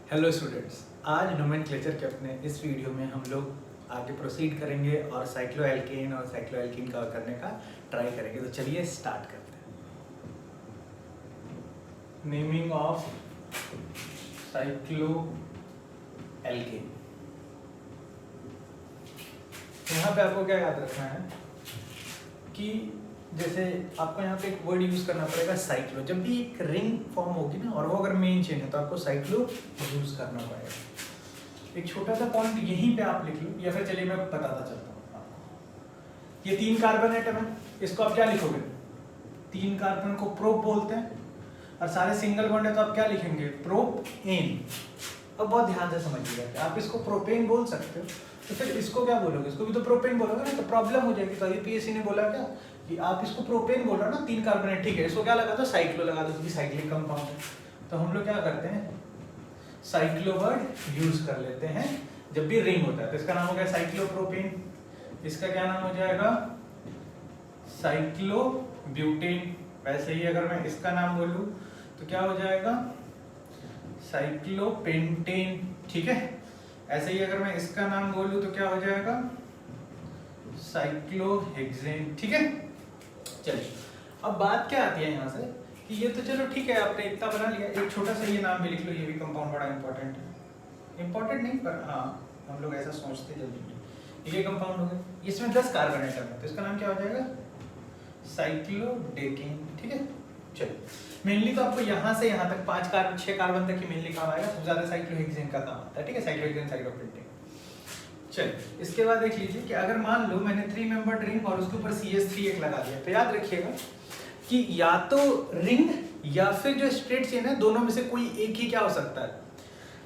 Hello students, आज nomenclature के अपने इस वीडियो में हम लोग आगे प्रोसीड करेंगे और साइक्लोएल्केन और साइक्लोएल्कीन का करने का ट्राई करेंगे। तो चलिए स्टार्ट करते हैं। Naming of cycloalkane. यहाँ पे आपको क्या याद रखना है कि जैसे आपको यहाँ पे एक वर्ड यूज करना पड़ेगा साइक्लो। जब भी एक रिंग फॉर्म होगी ना और वो अगर मेन चेन है तो आपको साइक्लो यूज करना पड़ेगा। एक छोटा सा पॉइंट यहीं पे आप लिख लो, या फिर चलिए मैं बताता चलता हूँ आपको। ये 3 कार्बन एटम है, इसको आप क्या लिखोगे? 3 कार्बन को प्रोप बोलते हैं और सारे सिंगल बॉन्ड है तो आप क्या लिखेंगे? प्रोपेन। अब बहुत ध्यान से समझिएगा, आप इसको प्रोपेन बोल सकते हो तो फिर इसको क्या बोलोगे? इसको भी तो प्रोपेन बोलोगे ना, तो प्रॉब्लम हो जाएगी। तो यूपीएससी ने बोला क्या कि आप इसको प्रोपेन बोल रहे हो ना, 3 कार्बन है, ठीक है, इसको क्या लगा दो? साइक्लो लगा दो, क्योंकि साइक्लिक कंपाउंड है। तो हम लोग क्या करते हैं? साइक्लो वर्ड यूज कर लेते हैं जब भी रिंग होता है। तो इसका नाम हो गया साइक्लोप्रोपेन। इसका क्या नाम हो जाएगा? साइक्लोब्यूटेन। वैसे ही अगर मैं इसका नाम बोलूं तो क्या हो जाएगा? साइक्लोपेंटेन। ठीक है, ऐसे ही अगर मैं इसका नाम बोलूं तो क्या हो जाएगा? साइक्लोहेक्सेन। ठीक है, चलिए अब बात क्या आती है यहाँ से कि ये तो चलो ठीक है, आपने इतना बना लिया, एक छोटा सा ये नाम भी लिख लो, ये भी कंपाउंड बड़ा इंपॉर्टेंट है। इंपॉर्टेंट नहीं पर हाँ, हम लोग ऐसा सोचते जल्दी। ये कंपाउंड हो गया, इसमें 10 कार्बन एटम है तो इसका नाम क्या हो जाएगा? साइक्लोडेकेन। ठीक है, चलो मेनली तो आपको यहाँ से यहाँ तक 5 कार्बन 6 कार्बन तक ही मेनली काम आएगा, सबसे ज्यादा साइक्लोहेक्सेन का काम आता है। ठीक है, साइक्लोहेक्सेन साइक्लोपेंटेन। चलिए इसके बाद देख लीजिए कि अगर मान लो मैंने 3 मेंबर्ड रिंग और उसके ऊपर CH3 एक लगा दिया, तो याद रखिएगा कि या तो रिंग या फिर जो स्ट्रेट चेन है, दोनों में से कोई एक ही क्या हो सकता है?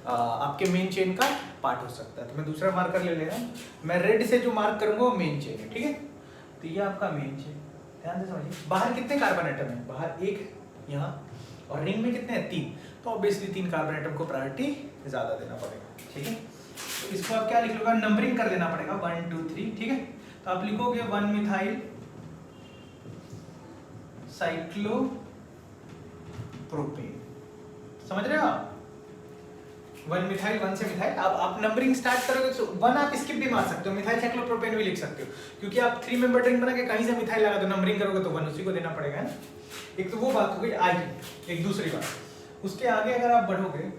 आपके मेन चेन का पार्ट हो सकता है। तो मैं दूसरा मार्कर ले रहा हूँ, मैं रेड से जो मार्क करूंगा वो मेन चेन है। ठीक है, तो ये आपका मेन चेन। ध्यान से समझिए, बाहर कितने कार्बन एटम है? बाहर 1 यहाँ, और रिंग में कितने हैं? 3। तो ऑब्वियसली 3 कार्बन एटम को प्रायोरिटी ज्यादा देना पड़ेगा। ठीक है, तो इसको आप क्या लिख लोगे? नंबरिंग कर देना पड़ेगा 1 2 3। ठीक है, तो आप लिखोगे 1 मिथाइल साइक्लोप्रोपेन। समझ रहे हो आप? 1 मिथाइल, 1 से मिथाइल। अब आप नंबरिंग स्टार्ट करोगे तो 1 आप स्किप भी मार सकते हो, मिथाइल साइक्लोप्रोपेन भी लिख सकते हो, क्योंकि आप 3 मेंबर रिंग बना के कहीं से मिथाइल लगा दो, नंबरिंग करोगे तो 1 उसी को देना पड़ेगा ना। एक तो वो बात हो गई आगे। एक दूसरी बात, उसके आगे अगर आप बढ़ोगे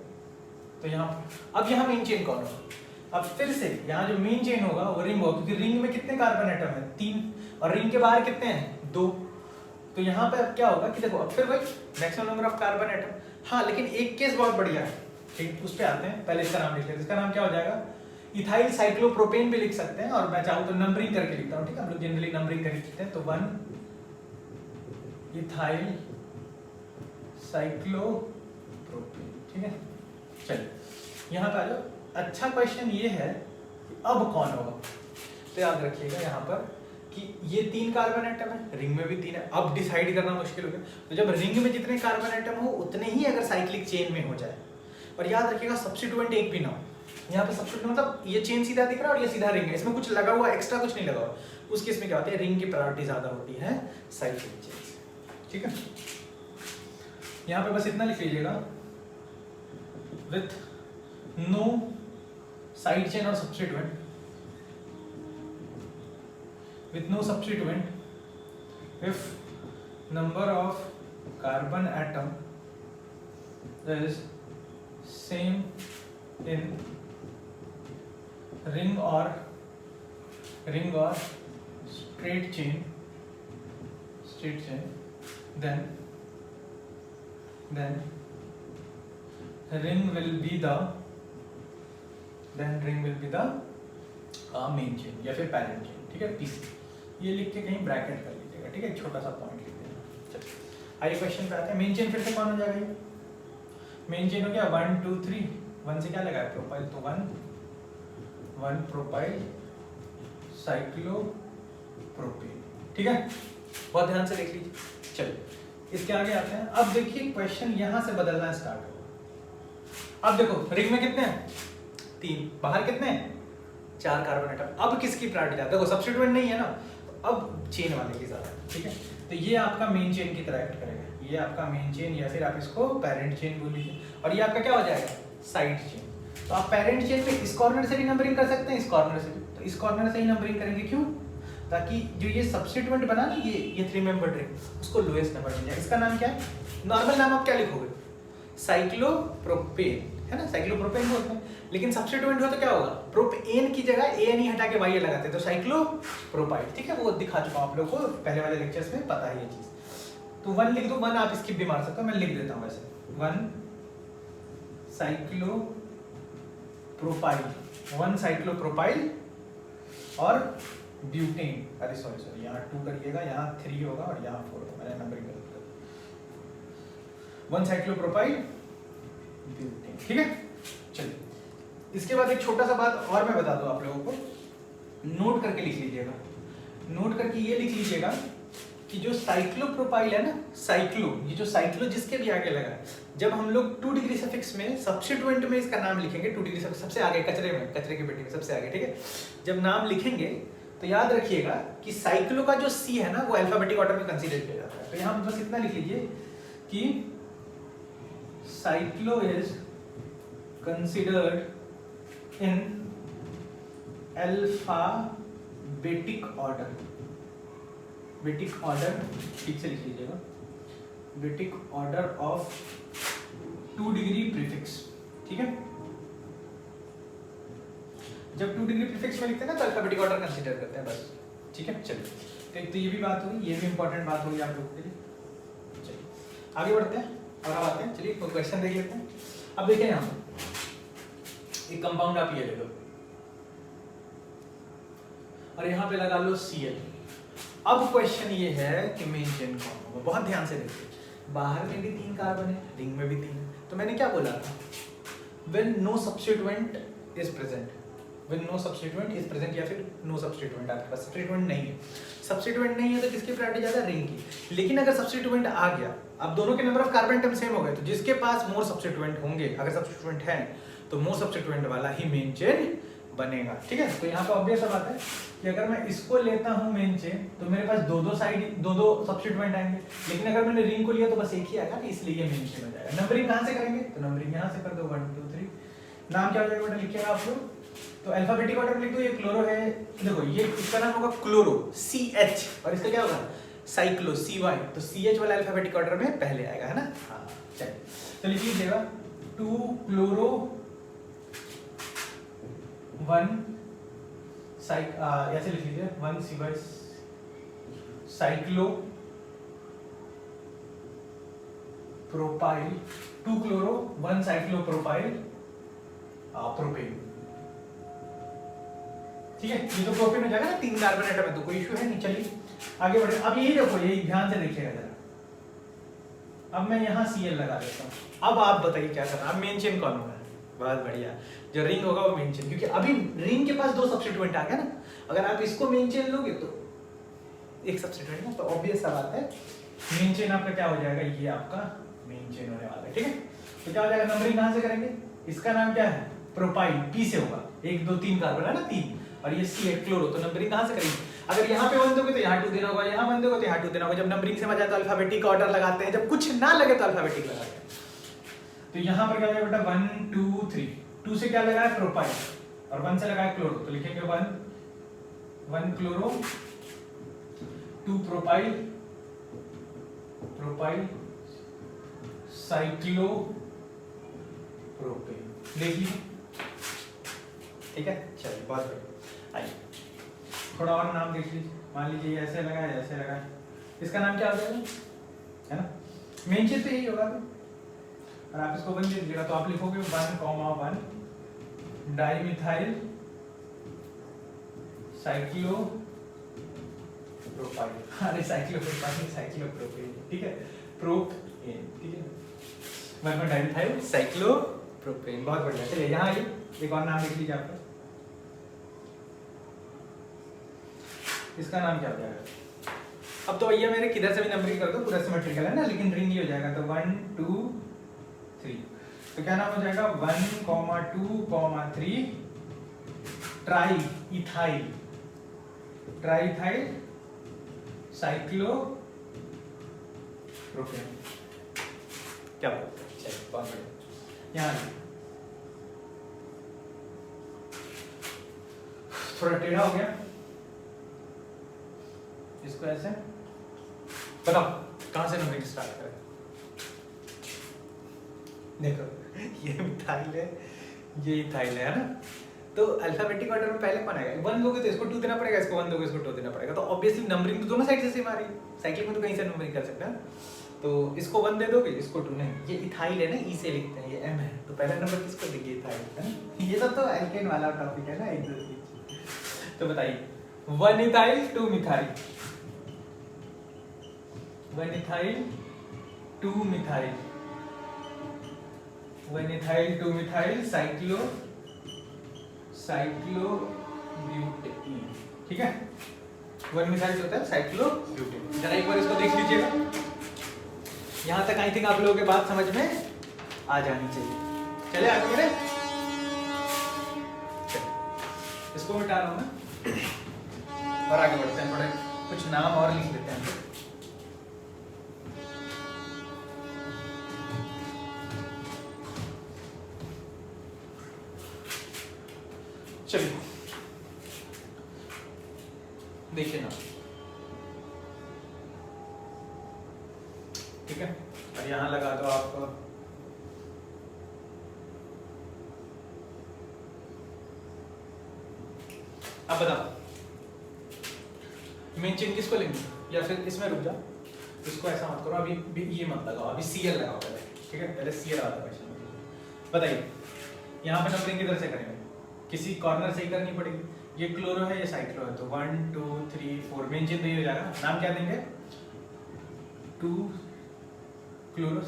तो यहाँ, अब यहाँ मेन चेन कौन होगा? अब फिर से यहाँ जो मेन चेन होगा वो रिंग होगा, क्योंकि रिंग में कितने कार्बन एटम है? 3, और रिंग के बाहर कितने हैं? 2। तो यहाँ पे अब क्या होगा कि देखो, अब फिर भाई maximum number of carbon atom. हाँ, लेकिन एक केस बहुत बढ़िया है, ठीक, उस पे आते हैं। पहले इसका नाम लिख लेते हैं। इसका नाम क्या हो जाएगा? इथाइल साइक्लोप्रोपेन भी लिख सकते हैं, और मैं चाहूँ तो नंबरिंग करके लिखता हूँ। ठीक है, हम लोग जनरली नंबरिंग करके लिखते हैं। तो 1 इथाइल साइक्लोप्रोपेन। ठीक है, चलिए यहाँ पे आ जाओ। अच्छा क्वेश्चन ये है कि अब कौन होगा? तो याद रखिएगा यहाँ पर कि ये 3 कार्बन एटम है, रिंग में भी 3 है। अब डिसाइड करना मुश्किल हो गया, तो जब रिंग में जितने कार्बन एटम हो उतने ही अगर साइक्लिक चेन में हो जाए। और याद रखिएगा सब्स्टिट्यूएंट एक भी ना हो। यहाँ पे सब्स्टिट्यूएंट मतलब ये चेन सीधा दिख रहा है और ये सीधा रिंग है, इसमें कुछ लगा हुआ एक्स्ट्रा कुछ नहीं लगा हुआ। उस केस में क्या होता है? रिंग की प्रायोरिटी ज्यादा होती है साइक्लिक चेन से। ठीक है, यहाँ पे बस इतना लिख लीजिएगा, विथ नो साइड चेन और substituent, with no substituent, if number of carbon atom is same in ring or straight chain, then ring will be the main chain या फिर पैरेंट चेन। ठीक है, पीसी ये लिख के कहीं ब्रैकेट कर लीजिएगा। ठीक है, छोटा सा पॉइंट लिख देना। चलिए आइए क्वेश्चन पे आते हैं। मेन चेन फिर से कौन हो जाएगा? ये मेन चेन हो गया 1 2 3। 1 से क्या लगाया? प्रोपाइल। तो 1 प्रोपाइल साइक्लोप्रोपेन। ठीक है, बहुत ध्यान से देख लीजिए। चलिए इसके आगे आते हैं। अब देखिए क्वेश्चन यहाँ से बदलना स्टार्ट होगा। अब देखो रिंग में कितने हैं? 3, बाहर कितने हैं? 4 कार्बन एटम। अब किसकी प्रायोरिटी है? देखो सब्स्टिट्यूएंट नहीं है ना, अब चेन वाले की ज्यादा। ठीक है, तो ये आपका मेन चेन की तरह एक्ट करेगा। ये आपका मेन चेन, या फिर आप इसको पेरेंट चेन बोल लीजिए। और ये आपका क्या हो जाएगा? Side chain. तो आप पेरेंट चेन पे इस कॉर्नर से भी नंबरिंग कर सकते हैं, इस कॉर्नर से भी। तो इस कॉर्नर से ही नंबरिंग करेंगे, क्यों? ताकि जो ये सब्स्टिट्यूएंट बना ना, ये 3 मेंबर्ड रिंग, उसको लोएस्ट नंबर मिल जाए। इसका नाम क्या है? नॉर्मल नाम आप क्या लिखोगे? साइक्लोप्रोपेन, है ना, साइक्लोप्रोपेन बोलते हैं। लेकिन सब्स्टिट्यूएंट हो तो क्या होगा? प्रोपेन की जगह एन ही हटा के वाई लगाते हैं, तो साइक्लोप्रोपाइल। ठीक है, वो दिखा चुका हूं आप लोगों को पहले वाले लेक्चर्स में, पता है ये चीज। तो 1 लिख दो, 1 आप स्किप भी मार सकते हो, मैं लिख देता हूं वैसे। 1 साइक्लोप्रोपाइल, 1 साइक्लोप्रोपाइल और ब्यूटेन। अरे सॉरी, यहाँ 2 करिएगा, यहाँ 3 होगा और यहाँ 4 होगा, मैंने नंबरिंग कर दिया। 1 साइक्लोप्रोपाइल ब्यूटेन। ठीक है, चलिए इसके बाद एक छोटा सा बात और मैं बता दूं आप लोगों को, नोट करके लिख लीजिएगा। नोट करके ये लिख लीजिएगा कि जो साइक्लोप्रोपाइल है ना, साइक्लो, ये जो साइक्लो जिसके भी आगे लगा है, जब हम लोग 2 डिग्री सफिक्स में सब्स्टिट्यूएंट में इसका नाम लिखेंगे, 2 डिग्री सफिक्स सबसे आगे, कचरे में, कचरे की पेटी में सबसे आगे, ठीक है। जब नाम लिखेंगे तो याद रखिएगा कि साइक्लो का जो सी है ना, वो अल्फाबेटिक ऑर्डर में कंसीडर किया जाता है। तो यहाँ बस इतना लिख लीजिए कि cyclo is considered in alphabetic order. Betic order, ठीक से लिख लीजिएगा, betic order of 2 degree prefix. ठीक है, जब 2 डिग्री प्रीफिक्स में लिखते हैं ना तो अल्फाबेटिक ऑर्डर कंसीडर करते हैं, बस। ठीक है, चलिए तो एक तो ये भी बात होगी, ये भी इंपॉर्टेंट बात होगी आप लोगों के लिए। चलिए आगे बढ़ते हैं और अब आते हैं, चलिए क्वेश्चन देख लेते हैं। अब देखिए यहाँ एक कंपाउंड आप ये ले लो और यहाँ पे लगा लो Cl। अब क्वेश्चन ये है कि मेन चेन कौन होगा। बहुत ध्यान से देखिए, बाहर में भी 3 कार्बन है, रिंग में भी 3 है। तो मैंने क्या बोला था? When no substituent is present, when no substituent is present, या फिर नो सब्स्टिट्यूएंट, आपके पास सब्स्टिट्यूएंट नहीं है। सब्स्टिट्यूएंट नहीं है तो किसकी प्रायोरिटी ज्यादा? रिंग की। लेकिन अगर सब्स्टिट्यूएंट आ गया, अब दोनों के number of carbon atom same हो गए, तो जिसके पास मोर सब्स्टिट्यूएंट होंगे, अगर सब्स्टिट्यूएंट है तो मोर सब्स्टिट्यूएंट वाला ही मेन चेन बनेगा। ठीक है, तो यहाँ पे ऑब्वियस बात है कि अगर मैं इसको लेता हूँ मेन चेन, तो मेरे पास दो साइड, दो सब्स्टिट्यूएंट आएंगे। लेकिन अगर मैंने रिंग को लिया तो बस एक ही आएगा, इसलिए ये मेन चेन हो जाएगा। नंबरिंग कहाँ से करेंगे? तो नंबरिंग यहाँ से कर दो, 1 2 3। नाम क्या हो जाएगा बेटा, लिखिएगा आप लोग। तो अल्फाबेटिक ऑर्डर में लिख दो। ये क्लोरो है, देखो ये इसका नाम होगा क्लोरो, CH, और इसका क्या होगा? Cyclo, CY। तो CH वाला अल्फाबेटिक ऑर्डर में पहले आएगा, है ना? हाँ, चलिए तो लिख लीजिएगा 2 क्लोरो 1 ऐसे लिख लीजिए 1 CY cyclo propyl, 2 chloro 1 cyclo propyl propane. ठीक है, ये तो प्रोपेन हो जाएगा ना, 3 कार्बन एटम है तो कोई इशू है नहीं। चलिए आगे बढ़े। अब यही देखो, यही ध्यान से देखिएगा जरा। अब मैं यहाँ Cl लगा देता हूँ। अब आप बताइए क्या करना। अब मेन चेन कौन होगा? बहुत बढ़िया, जो रिंग होगा वो मेन चेन, क्योंकि अभी रिंग के पास 2 सब्स्टिट्यूएंट आ गया ना। अगर आप इसको मेन चेन लोगे तो एक सब्स्टिट्यूएंट ना, तो ऑब्वियस सा बात है मेन चेन आपका क्या हो जाएगा? ये आपका मेन चेन होने वाला है। ठीक है, तो क्या हो जाएगा? नंबरिंग कहाँ से करेंगे? इसका नाम क्या है? प्रोपाइल, P से होगा, 1 2 3 कार्बन है ना, 3, और ये C है क्लोरो। तो नंबरिंग कहाँ से करेंगे? अगर यहाँ पे 1 दोगे तो यहाँ 2 देना होगा, यहाँ 1 दोगे तो यहाँ 2 देना होगा। जब नंबरिंग समझ आए तो अल्फाबेटिक ऑर्डर लगाते हैं, जब कुछ ना लगे तो अल्फाबेटिक लगाते हैं। तो यहाँ पर क्या हो जाएगा बेटा? 1 2 3। 2 से क्या लगा है? प्रोपाइल, और 1 से लगा है क्लोरो। तो लिखेंगे 1 क्लोरो 2 प्रोपाइल साइक्लो प्रोपेन। देख लीजिए, ठीक है, चलिए बहुत बढ़िया। आइए थोड़ा और नाम देख लीजिए। मान लीजिए ऐसे लगा है, ऐसे लगा है, इसका नाम क्या हो जाएगा? है ना, मेन चीज तो यही होगा। और आप इसको 1 दे दीजिएगा तो आप लिखोगे 1,1 डाइमिथाइल साइक्लो प्रोपाइल। अरे साइक्लो प्रोपाइल, साइक्लो प्रोपेन, ठीक है, प्रोपेन, ठीक है, 1 डाइमिथाइल साइक्लो प्रोपेन। बहुत बढ़िया। चलिए यहाँ आइए, एक और नाम लिख लीजिए आपका। इसका नाम क्या हो जाएगा? अब तो भैया मेरे किधर से भी नंबरिंग कर दो, पूरा सिमेट्रिकल है ना, लेकिन रिंग ही हो जाएगा। तो 1 2 3, तो क्या नाम हो जाएगा? 1 2 3 ट्राई इथाइल साइक्लो प्रोपेन। क्या बात है, चलिए बहुत बढ़िया। यहाँ थोड़ा टेढ़ा हो गया, इसको ऐसे। बताओ कहां से नंबरिंग स्टार्ट करें? देखो ये मिथाइल है, ये इथाइल है ना, तो अल्फाबेटिक ऑर्डर में पहले कौन आएगा? 1 दोगे तो इसको 2 देना पड़ेगा, इसको 1 दोगे इसको 2 देना पड़ेगा, तो ऑब्वियसली नंबरिंग तो दोनों साइड से सेम आ रही है। साइक्लिक में तो कहीं से नंबरिंग कर सकते हैं, तो इसको 1 दे दोगे, इसको 2 नहीं। ये इथाइल है ना, ई से लिखते हैं, ये एम है, तो पहला नंबर किसको देंगे? इथाइल है ना। ये सब तो एल्केन वाला टॉपिक है ना, एक दूसरे। तो बताइए 1 ethyl 2 methyl, 1 ethyl 2 methyl, 1 ethyl 2 methyl cyclobutane, ठीक है। 1 मिथाइल होता है साइक्लोब्यूटेन। जरा एक बार इसको देख लीजिएगा, यहां तक आई थिंक आप लोगों के बात समझ में आ जानी चाहिए। चले आगे मेरे, इसको मिटा रहा हूं मैं और आगे बढ़ते हैं, थोड़े कुछ नाम और लिख लेते हैं। चलिए देखिए ना, ठीक है, और यहां लगा दो आप अब बताओ मेन चेन किसको लेंगे, या फिर इसमें रुक जाओ, इसको ऐसा मत करो, अभी ये मत लगाओ, अभी सीएल लगाओ पहले, ठीक है, पहले सीएल वाला क्वेश्चन बताइए। यहाँ पे नंबरिंग किधर से करेंगे? किसी कॉर्नर से ही करनी पड़ेगी। ये क्लोरो है, ये साइक्लो है, तो 1 2 3 4 मेन चेन तो ये हो जाएगा। नाम क्या देंगे? 2 chloro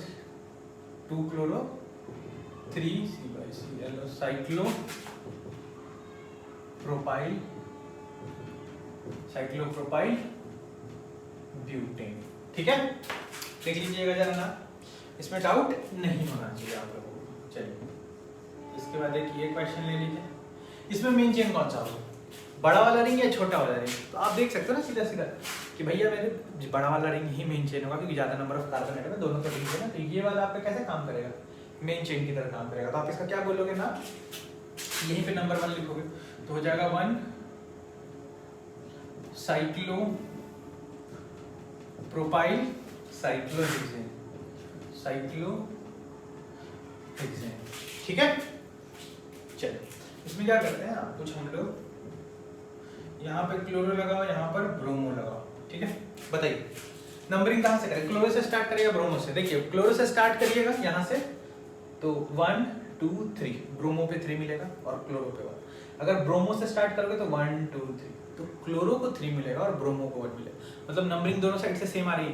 3 CCl cyclo propyl butane, ठीक है। देख लीजिएगा जरा ना, इसमें डाउट नहीं होना चाहिए आप लोगों को। चलिए इसके बाद एक ये क्वेश्चन ले लीजिए, इसमें मेन चेन कौन सा होगा? बड़ा वाला रिंग या छोटा वाला रिंग? तो आप देख सकते हो ना सीधा सीधा कि भैया मेरे बड़ा वाला रिंग ही मेन चेन होगा, क्योंकि ज्यादा नंबर ऑफ कार्बन एटम है, दोनों तो रिंग है ना, तो ये वाला आपका कैसे काम करेगा? मेन चेन की तरह काम करेगा। तो आप इसका क्या बोलोगे ना, यहीं पे नंबर 1 लिखोगे, तो हो जाएगा 1 साइक्लो प्रोपाइल साइक्लोहेक्सेन, ठीक है। चलिए इसमें क्या करते हैं आप, कुछ हम लोग यहाँ पे क्लोरो लगाओ, यहाँ पर ब्रोमो लगाओ, ठीक है। बताइए नंबरिंग कहाँ से करें? क्लोरो से स्टार्ट करिएगा ब्रोमो से? देखिए क्लोरो से स्टार्ट करिएगा यहाँ से, तो 1 2 3 ब्रोमो पे 3 मिलेगा और क्लोरो पे 1। अगर ब्रोमो से स्टार्ट करोगे तो 1 2 3, तो क्लोरो को 3 मिलेगा और ब्रोमो को 1 मिलेगा। मतलब नंबरिंग दोनों साइड से सेम आ रही है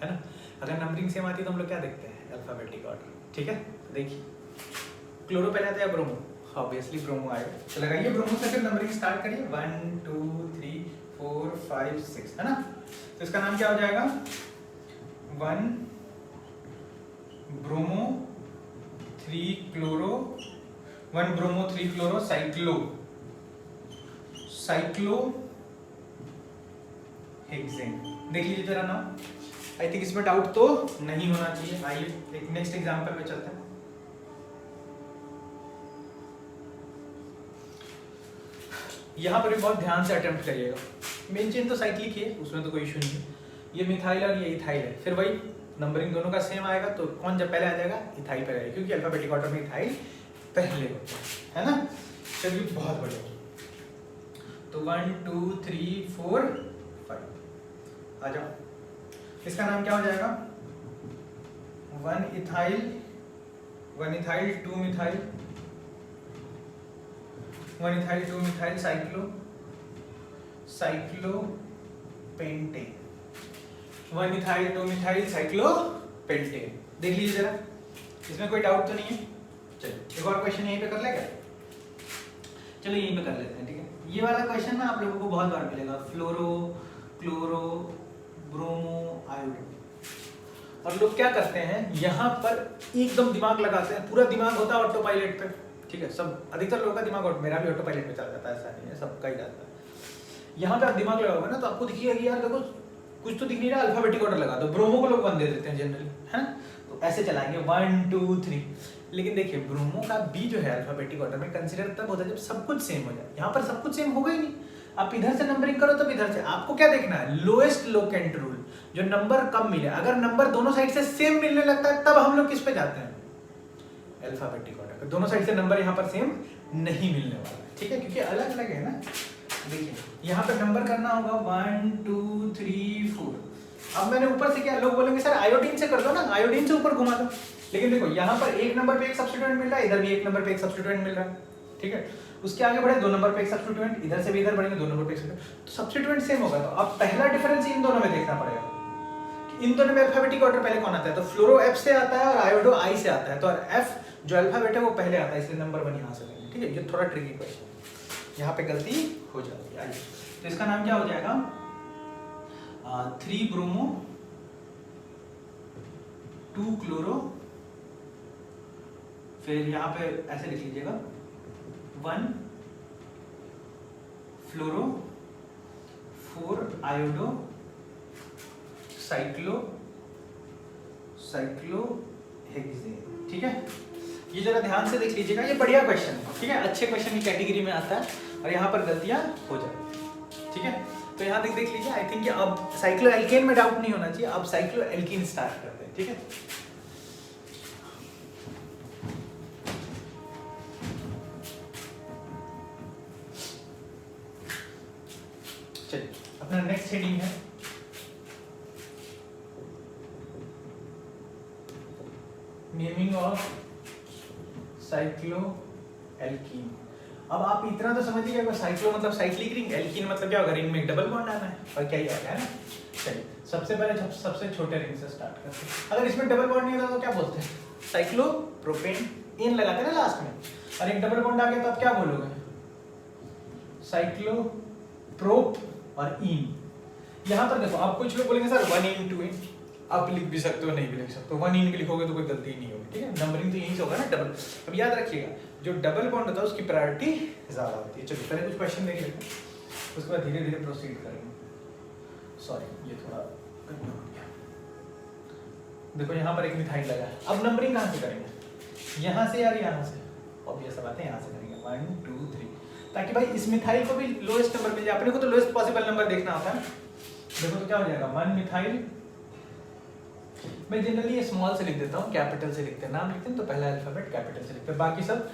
ना। अगर नंबरिंग सेम आती है तो हम लोग क्या देखते हैं? अल्फाबेटिक ऑर्डर, ठीक है। देखिए क्लोरो पहले आता है या ब्रोमो? ऑब्वियसली ब्रोमो आएगा, तो लगाइए ब्रोमो से, फिर नंबरिंग स्टार्ट करिए 1 2 3 4 5 6, है ना। तो इसका नाम क्या हो जाएगा? 1 bromo 3 chloro, 1 bromo 3 chloro cyclo hexane. देख लीजिए जरा नाम, आई थिंक इसमें डाउट तो नहीं होना चाहिए। आइए एक नेक्स्ट एग्जांपल में चलते हैं। यहाँ पर भी बहुत ध्यान से अटेम्प्ट करिएगा। मेन चेन तो साइक्लिक ही है, उसमें तो कोई इशू नहीं है। ये मिथाइल और ये इथाइल है, फिर वही नंबरिंग दोनों का सेम आएगा, तो कौन जब पहले आ जाएगा? इथाइल पहले आएगा, क्योंकि अल्फाबेटिक ऑर्डर में इथाइल पहले होता है ना। चलिए बहुत बढ़िया, तो 1 2 3 4 5 आ जाओ। इसका नाम क्या हो जाएगा? 1 ethyl 2 methyl, 1 ethyl 2 methyl cyclopentane, 1 ethyl 2 methyl cyclopentane. देख लीजिए जरा, इसमें कोई डाउट तो नहीं है। चलिए एक और क्वेश्चन यहीं पे कर ले क्या? चलो यहीं पे कर लेते हैं, ठीक है। ये वाला क्वेश्चन ना आप लोगों को बहुत बार मिलेगा, फ्लोरो क्लोरो ब्रोमो आयोडीन। और लोग क्या करते हैं, यहाँ पर एकदम दिमाग लगाते हैं, पूरा दिमाग होता है ऑटो पायलट पे, ठीक है। सब अधिकतर लोगों का दिमाग, मेरा भी ऑटो पायलट पे चल जाता है, ऐसा नहीं है, सबका ही जाता है। यहाँ पे आप दिमाग लगाओगे ना तो आपको दिखिएगा कि यार देखो कुछ तो दिख नहीं रहा, अल्फाबेटिक ऑर्डर लगा दो। ब्रोमो को लोग 1 दे देते हैं जनरली, है ना। तो ऐसे चलाएंगे 1 2 3। लेकिन देखिए ब्रोमो का बी जो है अल्फाबेटिक ऑर्डर में कंसीडर तब होता है जब सब कुछ सेम हो जाए। यहाँ पर सब कुछ सेम होगा ही नहीं, आप इधर से नंबरिंग करो तब इधर से। आपको क्या देखना है, लोएस्ट लोकेंट रूल, जो नंबर कम मिले। अगर नंबर दोनों साइड से सेम मिलने लगता है तब हम लोग किस पे जाते हैं, अल्फाबेटिक ऑर्डर। दोनों साइड से नंबर यहाँ पर सेम नहीं मिलने वाला है, ठीक है, क्योंकि अलग अलग है ना। देखिए यहाँ पे नंबर करना होगा 1 2 3 4। अब मैंने ऊपर से क्या, लोग बोलेंगे सर आयोडीन से कर दो ना, आयोडीन से ऊपर घुमा दो। लेकिन देखो यहाँ पर एक नंबर पे एक सब्स्टिट्यूएंट मिल रहा है, इधर भी एक नंबर पे एक सब्स्टिट्यूएंट मिल रहा है, ठीक है। उसके आगे बढ़े 2 नंबर पे एक सब्स्टिट्यूएंट, इधर से भी इधर बढ़ेंगे 2 नंबर पे एक सब्स्टिट्यूएंट, तो सब्स्टिट्यूएंट सेम होगा। तो अब पहला डिफरेंस इन दोनों में देखना पड़ेगा कि इन दोनों में अल्फाबेटिक ऑर्डर पहले कौन आता है। तो फ्लोरो एफ से आता है और आयोडो आई से आता है। तो एफ जो अल्फाबेट है वो पहले आता है, इसलिए नंबर 1 यहाँ से लेंगे, ठीक है। ये थोड़ा ट्रिकी क्वेश्चन है, यहाँ पे गलती हो जाती है। तो इसका नाम क्या हो जाएगा, 3 ब्रोमो 2 क्लोरो, फिर यहाँ पे ऐसे लिख लीजिएगा 1 फ्लोरो 4 आयोडो साइक्लो हेक्सेन, ठीक है। ये जरा ध्यान से देख लीजिएगा, ये बढ़िया क्वेश्चन है, ठीक है, अच्छे क्वेश्चन की कैटेगरी में आता है और यहाँ पर गलतियां हो जाती है, ठीक है। तो यहाँ देख लीजिए, आई थिंक अब साइक्लो एल्केन में डाउट नहीं होना चाहिए, अब साइक्लो एल्कीन स्टार्ट करते हैं, ठीक है। चलिए अपना नेक्स्ट हेडिंग है नेमिंग ऑफ साइक्लो एल्कीन। अब आप इतना तो समझ लीजिए, साइक्लो मतलब साइक्लिक रिंग, एल्कीन मतलब क्या होगा, रिंग में एक डबल बॉन्ड आना है, और क्या ही आएगा, है ना। चलिए सबसे पहले सबसे छोटे रिंग से स्टार्ट करते हैं। अगर इसमें डबल बॉन्ड नहीं होता तो क्या बोलते हैं, साइक्लो प्रोपेन, इन लगाते हैं ना लास्ट में, और एक डबल बॉन्ड आ गया तो आप क्या बोलोगे, साइक्लो प्रोप और इन। यहाँ पर देखो आप कुछ लोग बोलेंगे सर 1 इन 2 इन, आप लिख भी सकते हो, नहीं भी लिख सकते हो, 1 इन भी लिखोगे तो कोई गलती नहीं होगी, ठीक है। नंबरिंग तो यही से होगा ना, डबल। अब याद रखिएगा जो डबल बॉन्ड होता है उसकी प्रायोरिटी ज्यादा होती है। चलिए पहले कुछ क्वेश्चन देख लेते हैं, उसके बाद धीरे धीरे प्रोसीड करेंगे। सॉरी ये थोड़ा गंदा हो गया। देखो यहाँ पर एक मिथाइल लगा है, अब नंबरिंग कहाँ से करेंगे, यहाँ से यार यहाँ से, ऑब्वियस बात है, यहाँ से करेंगे 1 2 3, ताकि भाई इस मिथाइल को भी लोएस्ट नंबर मिल जाए। अपने को तो लोएस्ट पॉसिबल नंबर देखना होता है। देखो तो क्या हो जाएगा, 1 मिथाइल, मैं जनरली ये स्मॉल से लिख देता हूँ, कैपिटल से लिखते हैं, नाम लिखते हैं तो पहला अल्फाबेट कैपिटल से लिखते हैं, बाकी सब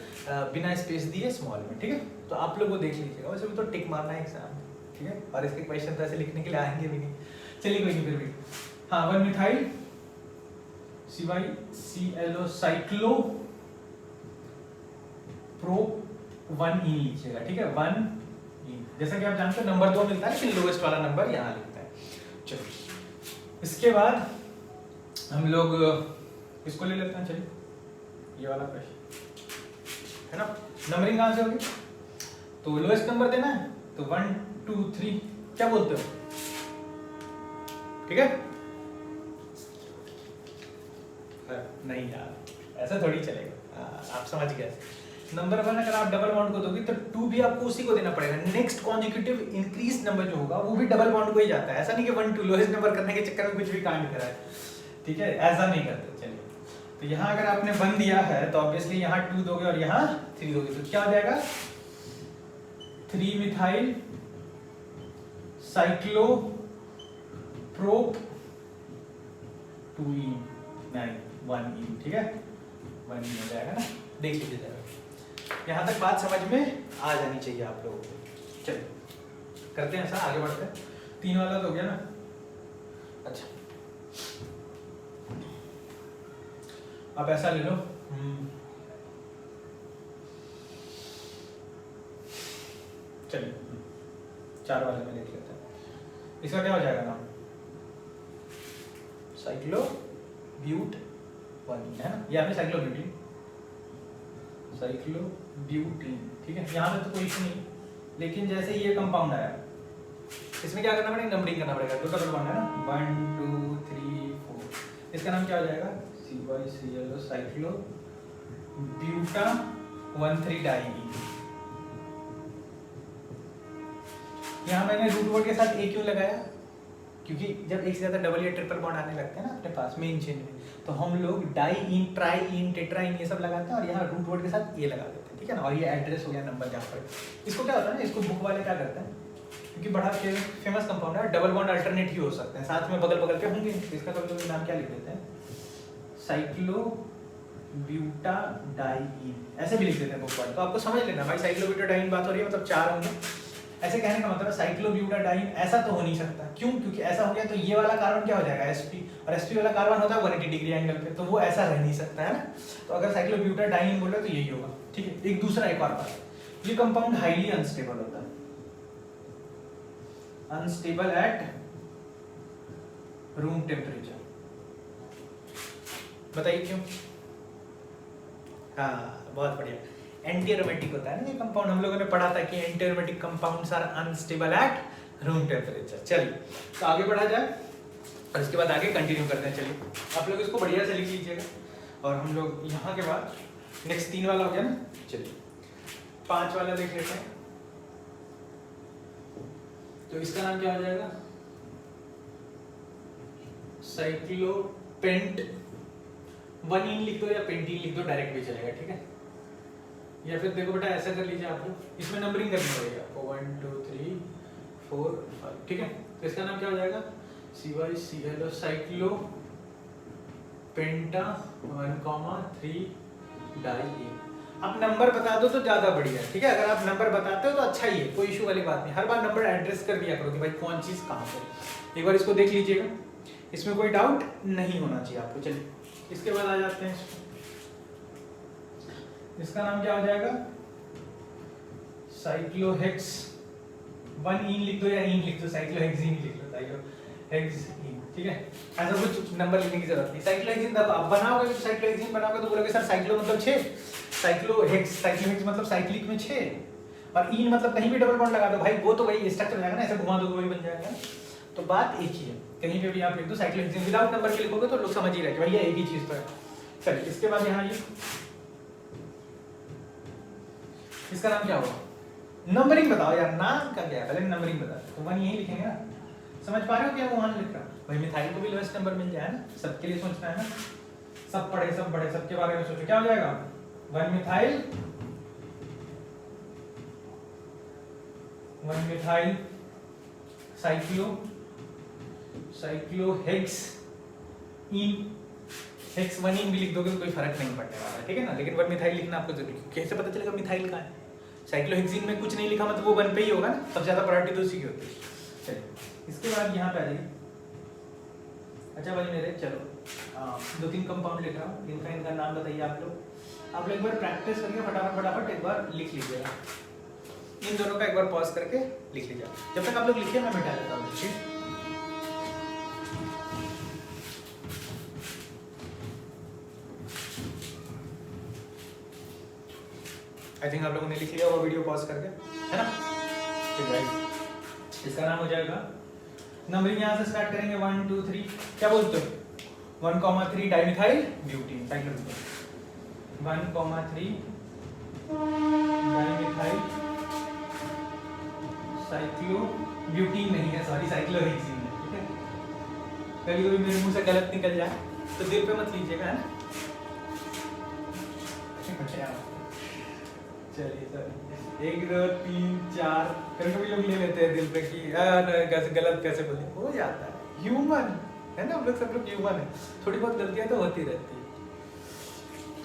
बिना स्पेस दिए स्मॉल में, ठीक है। तो आप लोग वो देख लीजिएगा, वैसे भी तो टिक मारना है एग्जाम में, ठीक है, और इसके क्वेश्चन तो ऐसे लिखने के लिए आएंगे भी नहीं। चलिए कोई नहीं, फिर भी हाँ 1 मिथाइल CyCl साइक्लो प्रो 1 इन लिखिएगा, ठीक है, 1 इन। जैसा कि आप जानते हैं नंबर 2 मिलता है, लेकिन लोएस्ट वाला नंबर यहाँ लिखता है। चलिए इसके बाद हम लोग इसको ले लेते हैं, चलिए ये वाला क्वेश्चन है ना। नंबरिंग कहाँ से होगी, तो लोएस्ट नंबर देना है, तो 1 2 3 क्या बोलते हो, ठीक है। नहीं यार ऐसा थोड़ी चलेगा, आप समझ गए। नंबर 1 अगर आप डबल बॉन्ड को दोगे तो 2 भी आपको उसी को देना पड़ेगा। नेक्स्ट कॉन्जिक्यूटिव इंक्रीज नंबर जो होगा वो भी डबल बॉन्ड को ही जाता है। ऐसा नहीं कि 1 2 लोएस्ट नंबर करने के चक्कर में कुछ भी कांड करा है, ठीक है, ऐसा नहीं करते। चलिए तो यहाँ अगर आपने 1 दिया है तो ऑब्वियसली यहाँ 2 दोगे और यहाँ 3 दोगे, तो क्या हो जाएगा 3 मिथाइल साइक्लो प्रोप 2 इन, नहीं 1 इन, ठीक है, 1 इन हो जाएगा ना। देख लीजिए जरा, यहाँ तक बात समझ में आ जानी चाहिए आप लोगों को। चलिए करते हैं ऐसा, आगे बढ़ते हैं। 3 वाला तो हो गया ना। अच्छा आप ऐसा ले लो, चलिए 4 वाले में लिख लेते हैं। इसका क्या हो जाएगा नाम, साइक्लो ब्यूट 1 है ना, या फिर साइक्लो ब्यूटीन, साइक्लो ब्यूटीन, ठीक है। यहाँ पे तो कोई इशू नहीं, लेकिन जैसे ये कंपाउंड आया इसमें क्या करना पड़ेगा, नंबरिंग करना पड़ेगा। 2 डबल बॉन्ड है ना, 1 2 3 4, इसका नाम क्या हो जाएगा CyCl साइक्लो ब्यूटा 1,3 डाइईन। यहाँ मैंने रूट वर्ड के साथ ए क्यों लगाया, क्योंकि जब एक से ज्यादा डबल या ट्रिपल बॉन्ड आने लगते हैं ना अपने पास मेन चेन में, तो हम लोग डाइईन, ट्राइईन, टेट्राईन ये सब लगाते हैं और यहाँ रूट वर्ड के साथ ये लगा देते हैं, ठीक है ना। और ये एड्रेस हो गया नंबर जहाँ पर। इसको क्या होता है ना, इसको बुक वाले क्या करते हैं, क्योंकि बड़ा फेमस कंपाउंड है, डबल बॉन्ड अल्टरनेट ही हो सकते हैं, साथ में बगल बगल पे होंगे, इसका कभी नाम क्या लिख देते हैं, साइक्लोब्यूटाडाइईन, ऐसे भी लिख देते हैं बुक वाले। तो आपको समझ लेना भाई, साइक्लोब्यूटाडाइईन बात हो रही है मतलब 4 होंगे, ऐसे कहने का मतलब साइक्लोब्यूटाडाइईन ऐसा तो हो नहीं सकता। क्यों? क्योंकि ऐसा हो गया तो ये वाला कार्बन क्या हो जाएगा, sp, और sp वाला कार्बन होता है 180 डिग्री एंगल पे, तो वो ऐसा रह नहीं सकता है ना। तो अगर साइक्लोब्यूटाडाइईन बोले तो यही होगा, ठीक है। एक दूसरा एक और बात, ये कंपाउंड हाईली अनस्टेबल होता है, अनस्टेबल एट रूम टेम्परेचर। बताइए क्यों? हाँ बहुत बढ़िया, एंटी एरोमेटिक होता है ना ये कंपाउंड, हम लोगों ने पढ़ा था कि anti aromatic compounds are unstable at room temperature. चलिए तो आगे बढ़ा जाए और इसके बाद आगे कंटिन्यू करते हैं। चलिए आप लोग इसको बढ़िया से लिख लीजिएगा और हम लोग यहाँ के बाद नेक्स्ट 3 वाला हो गया ना, चलिए 5 वाला देख लेते हैं। तो इसका नाम क्या हो जाएगा, साइक्लोपेंट, 1 लिख दो या पेंटीन लिख दो, डायरेक्ट भी चलेगा, ठीक है। या फिर देखो बेटा ऐसा कर लीजिए आप लोग, इसमें नंबरिंग करनी पड़ेगी आपको 1 2 3 4 5, ठीक है। तो इसका नाम क्या हो जाएगा, CyCl साइक्लो पेंटा 1,3 डाइईन। आप नंबर बता दो तो ज्यादा बढ़िया है, ठीक है। अगर आप नंबर बताते हो तो अच्छा ही है, कोई इशू वाली बात नहीं, हर बार नंबर एड्रेस कर दिया करो कि भाई कौन चीज कहाँ पे। एक बार इसको देख लीजिएगा, इसमें कोई डाउट नहीं होना चाहिए आपको। चलिए इसके बाद आ जाते हैं, इसका नाम क्या हो जाएगा, साइक्लोहेक्स, 1 लिख दो या इन लिख दो, साइक्लोहेक्सीन लिख लो, साइक्लोहेक्सीन, ठीक है। ऐसा कुछ नंबर लिखने की जरूरत नहीं। साइक्लोहेक्सीन तब आप बनाओगे, साइक्लोहेक्सीन बनाओगे तो बोलोगे सर साइक्लो मतलब 6, साइक्लोहेक्स, साइक्लोहेक्स मतलब साइक्लिक में 6, और इन मतलब कहीं भी डबल बॉन्ड लगा दो भाई, वो तो वही स्ट्रक्चर हो जाएगा ना, ऐसे घुमा दो तो वही बन जाएगा। तो बात एक ही है, कहीं पे भी आप लिख दो साइक्लोहेक्सीन, विदाउट नंबर के लिखोगे तो लोग समझ ही रहे कि भैया एक ही चीज तो है। चलिए इसके बाद यहाँ ये, इसका नाम क्या होगा, नंबरिंग बताओ यार, नाम का क्या है, पहले नंबरिंग बता। तो 1 यही लिखेंगे ना, समझ पा रहे हो क्या वो 1 लिख रहा है भाई, मिथाइल को भी लोएस्ट नंबर मिल जाए ना, सबके लिए सोचना है ना, सब पढ़े सब बड़े, सबके बारे में सोचो, क्या हो जाएगा 1 मिथाइल साइक्लोहेक्स इन, हेक्स 1 भी लिख दोगे तो कोई फर्क नहीं पड़ने वाला, ठीक है ना। लेकिन 1 मिथाइल लिखना आपको जरूरी, कैसे पता चलेगा मिथाइल कहाँ है, साइक्लोहेक्सीन में कुछ नहीं लिखा मतलब वो 1 पे ही होगा ना, सबसे ज्यादा प्रायोरिटी तो उसी की होती है। चलिए इसके बाद यहाँ पे आ जाइए, अच्छा भाई मेरे चलो 2-3 कंपाउंड लिख रहा हूँ, इनका नाम बताइए आप लोग एक बार प्रैक्टिस करके फटाफट एक बार लिख लीजिएगा, इन दोनों का एक बार पॉज करके लिख लीजिए। जब तक आप लोग लिखिए मैं मिटा देता हूँ, ठीक। आई थिंक आप लोगों ने लिख लिया वो वीडियो पॉज करके, है ना। चलिए इसका नाम हो जाएगा, नंबरिंग यहाँ से स्टार्ट करेंगे 1 2 3, क्या बोलते हो 1,3 dimethyl butene, 1,3 dimethyl cyclo butene नहीं है, सॉरी साइक्लोहेक्सीन है, ठीक है। कभी मेरे मुंह से गलत निकल जाए तो दिल पे मत लीजिएगा, है ना। चलिए सर 1 2 3 4, कभी लोग ले लेते हैं दिल पे कि गलत कैसे बोले, हो जाता है, ह्यूमन है ना, हम लोग सब लोग ह्यूमन है, थोड़ी बहुत गलतियां तो होती रहती है।